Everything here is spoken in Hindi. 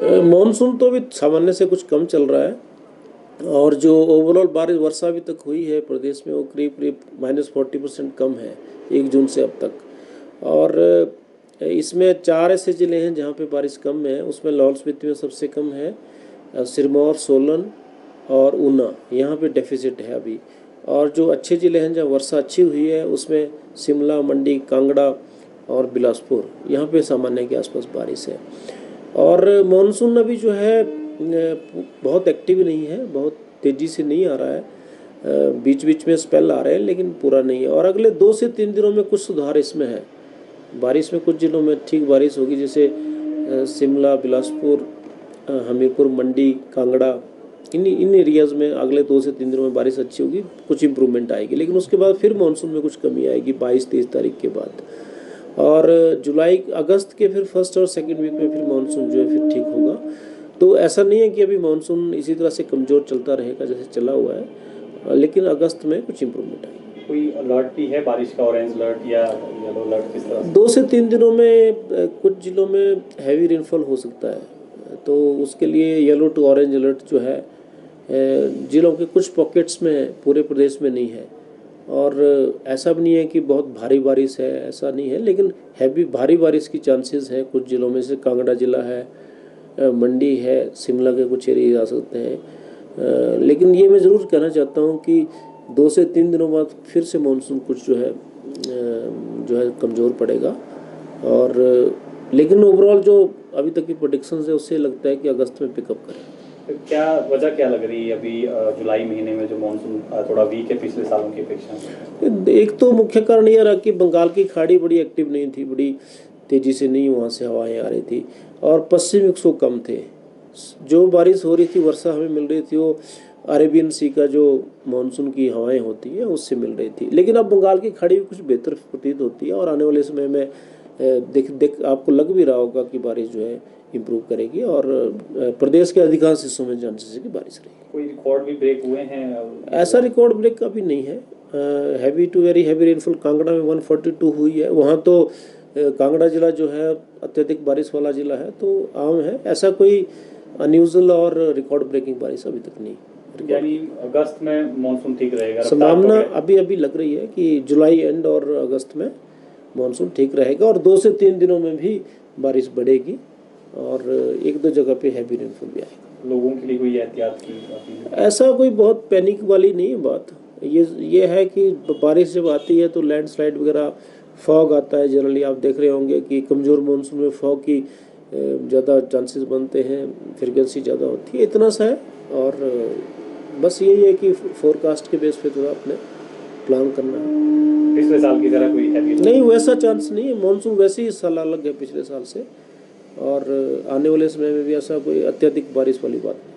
मानसून तो अभी सामान्य से कुछ कम चल रहा है और जो ओवरऑल बारिश वर्षा अभी तक हुई है प्रदेश में वो करीब करीब -40% कम है 1 जून से अब तक। और इसमें 4 ऐसे ज़िले हैं जहाँ पे बारिश कम है। उसमें लाहौल स्पीति में सबसे कम है, सिरमौर, सोलन और ऊना, यहाँ पे डेफिसिट है अभी। और जो अच्छे ज़िले हैं जहाँ वर्षा अच्छी हुई है उसमें शिमला, मंडी, कांगड़ा और बिलासपुर, यहाँ पे सामान्य के आसपास बारिश है। और मानसून अभी जो है बहुत एक्टिव नहीं है, बहुत तेज़ी से नहीं आ रहा है, बीच बीच में स्पेल आ रहे हैं लेकिन पूरा नहीं है। और अगले 2 से 3 दिनों में कुछ सुधार इसमें है। बारिश में कुछ जिलों में ठीक बारिश होगी, जैसे शिमला, बिलासपुर, हमीरपुर, मंडी, कांगड़ा, इन एरियाज़ में अगले 2 से 3 दिनों में बारिश अच्छी होगी, कुछ इम्प्रूवमेंट आएगी। लेकिन उसके बाद फिर मानसून में कुछ कमी आएगी 22-23 तारीख के बाद। और जुलाई अगस्त के फिर फर्स्ट और सेकंड वीक में फिर मानसून जो है फिर ठीक होगा। तो ऐसा नहीं है कि अभी मानसून इसी तरह से कमज़ोर चलता रहेगा जैसे चला हुआ है, लेकिन अगस्त में कुछ इम्प्रूवमेंट आएगी। कोई अलर्ट भी है बारिश का, ऑरेंज अलर्ट या येलो अलर्ट, किस तरह? 2 से 3 दिनों में कुछ जिलों में हैवी रेनफॉल हो सकता है, तो उसके लिए येलो टू ऑरेंज अलर्ट जो है जिलों के कुछ पॉकेट्स में, पूरे प्रदेश में नहीं है। और ऐसा भी नहीं है कि बहुत भारी बारिश है, ऐसा नहीं है, लेकिन हैवी भारी बारिश की चांसेस हैं कुछ जिलों में, से कांगड़ा जिला है, मंडी है, शिमला के कुछ एरिया आ सकते हैं। लेकिन ये मैं ज़रूर कहना चाहता हूँ कि 2 से 3 दिनों बाद फिर से मानसून कुछ जो है कमज़ोर पड़ेगा। और लेकिन ओवरऑल जो अभी तक की प्रेडिक्शंस है उससे लगता है कि अगस्त में पिकअप करें। क्या वजह क्या लग रही है अभी जुलाई महीने में जो मानसून थोड़ा वीक है पिछले सालों की अपेक्षा? एक तो मुख्य कारण यह रहा कि बंगाल की खाड़ी बड़ी एक्टिव नहीं थी, बड़ी तेज़ी से नहीं वहाँ से हवाएं आ रही थी, और पश्चिमी विक्षोभ कम थे। जो बारिश हो रही थी, वर्षा हमें मिल रही थी, वो अरेबियन सी का जो मानसून की हवाएं होती हैं उससे मिल रही थी। लेकिन अब बंगाल की खाड़ी भी कुछ बेहतर प्रतीत होती है और आने वाले समय में देख आपको लग भी रहा होगा कि बारिश जो है इम्प्रूव करेगी और प्रदेश के अधिकांश हिस्सों में चांसेस है कि बारिश रहेगी। कोई रिकॉर्ड भी ब्रेक हुए हैं? ऐसा रिकॉर्ड ब्रेक अभी नहीं है। Heavy to very heavy rainfall Kangra में 142 हुई है। वहाँ तो कांगड़ा जिला जो है अत्यधिक बारिश वाला जिला है, तो आम है, ऐसा कोई अनयूजुअल और रिकॉर्ड ब्रेकिंग बारिश अभी तक नहीं। यानी अगस्त में मानसून ठीक रहेगा? संभावना अभी लग रही है कि जुलाई एंड और अगस्त में मानसून ठीक रहेगा और 2 से 3 दिनों में भी बारिश बढ़ेगी और 1-2 जगह पे हैवी रेनफॉल भी आएगा। लोगों के लिए कोई एहतियात की? ऐसा कोई बहुत पैनिक वाली नहीं है बात। ये है कि बारिश जब आती है तो लैंडस्लाइड वगैरह, फॉग आता है, जनरली आप देख रहे होंगे कि कमज़ोर मानसून में फॉग की ज़्यादा चांसेस बनते हैं, फ्रीक्वेंसी ज़्यादा होती है, इतना सा है। और बस यही है कि फोरकास्ट के बेस पे थोड़ा अपने प्लान करना है। पिछले साल की तरह कोई हैवी नहीं, वैसा चांस नहीं है। मानसून वैसे ही इस साल अलग है पिछले साल से, और आने वाले समय में भी ऐसा कोई अत्यधिक बारिश वाली बात नहीं।